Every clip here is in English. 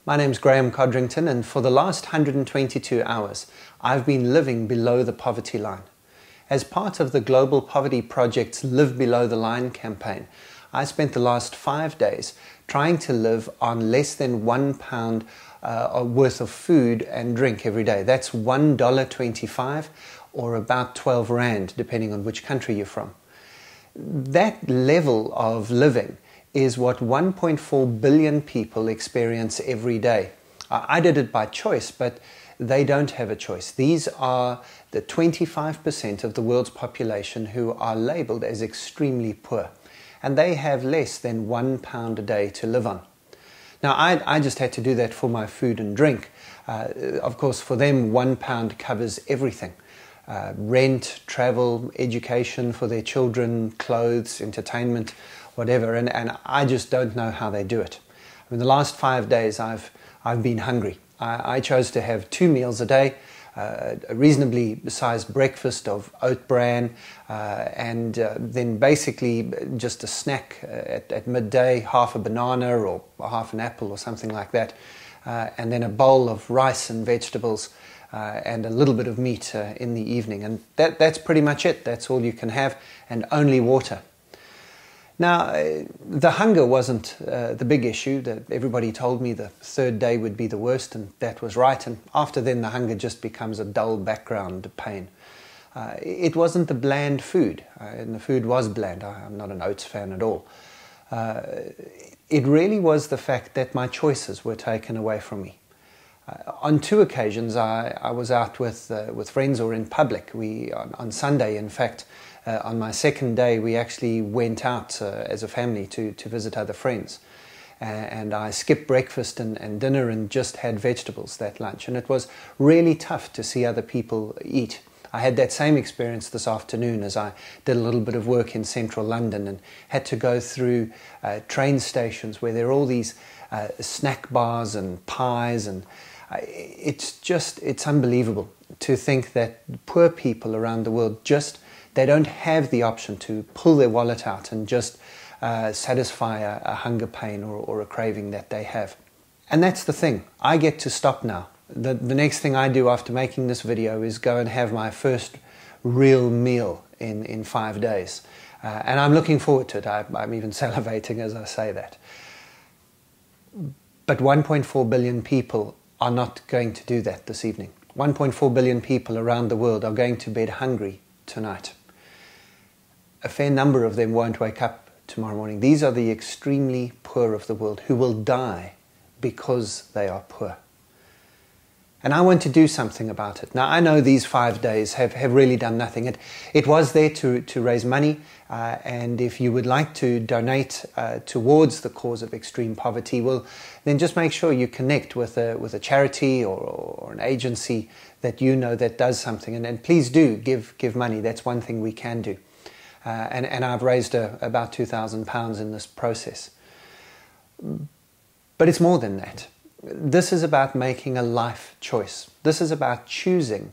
My name's Graeme Codrington, and for the last 122 hours, I've been living below the poverty line. As part of the Global Poverty Project's Live Below the Line campaign, I spent the last 5 days trying to live on less than £1 worth of food and drink every day. That's $1.25 or about 12 Rand, depending on which country you're from. That level of living is what 1.4 billion people experience every day. I did it by choice, but they don't have a choice. These are the 25% of the world's population who are labelled as extremely poor, and they have less than £1 a day to live on. Now, I just had to do that for my food and drink. Of course, for them, £1 covers everything. Rent, travel, education for their children, clothes, entertainment, whatever, and I just don't know how they do it. I mean, the last 5 days I've been hungry. I chose to have 2 meals a day, a reasonably sized breakfast of oat bran, and then basically just a snack at midday, half a banana or half an apple or something like that, and then a bowl of rice and vegetables, and a little bit of meat in the evening. And that's pretty much it. That's all you can have, and only water. Now, the hunger wasn't the big issue. Everybody told me the third day would be the worst, and that was right. And after then, the hunger just becomes a dull background pain. It wasn't the bland food, and the food was bland. I'm not an oats fan at all. It really was the fact that my choices were taken away from me. On 2 occasions, I was out with friends or in public. On Sunday, in fact, on my second day, we actually went out as a family to visit other friends. And I skipped breakfast and dinner and just had vegetables that lunch. And it was really tough to see other people eat. I had that same experience this afternoon as I did a little bit of work in central London and had to go through train stations where there are all these snack bars and pies, and it's unbelievable to think that poor people around the world they don't have the option to pull their wallet out and just satisfy a hunger pain or a craving that they have. And that's the thing. I get to stop now. The next thing I do after making this video is go and have my first real meal in 5 days. And I'm looking forward to it. I'm even salivating as I say that. But 1.4 billion people are not going to do that this evening. 1.4 billion people around the world are going to bed hungry tonight. A fair number of them won't wake up tomorrow morning. These are the extremely poor of the world who will die because they are poor. And I want to do something about it. Now, I know these 5 days have really done nothing. It was there to raise money, and if you would like to donate towards the cause of extreme poverty, well, then just make sure you connect with a charity or an agency that you know that does something. And please do give money. That's one thing we can do. And I've raised about £2,000 in this process. But it's more than that. This is about making a life choice. This is about choosing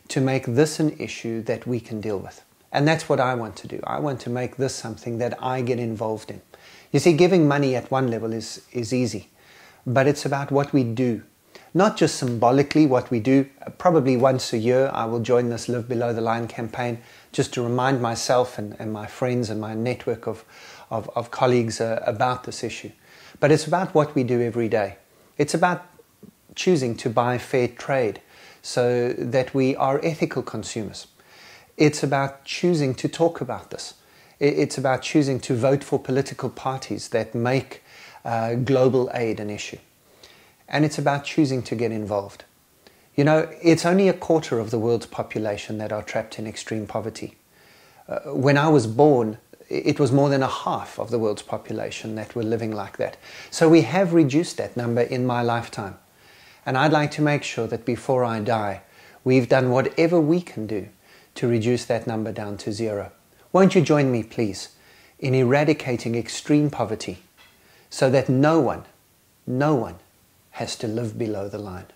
to make this an issue that we can deal with. And that's what I want to do. I want to make this something that I get involved in. You see, giving money at one level is easy, but it's about what we do. Not just symbolically what we do. Probably once a year I will join this Live Below the Line campaign just to remind myself and my friends and my network of colleagues about this issue. But it's about what we do every day. It's about choosing to buy fair trade so that we are ethical consumers. It's about choosing to talk about this. It's about choosing to vote for political parties that make global aid an issue. And it's about choosing to get involved. You know, it's only 1/4 of the world's population that are trapped in extreme poverty. When I was born, it was more than 1/2 of the world's population that were living like that. So we have reduced that number in my lifetime. And I'd like to make sure that before I die, we've done whatever we can do to reduce that number down to 0. Won't you join me, please, in eradicating extreme poverty so that no one has to live below the line?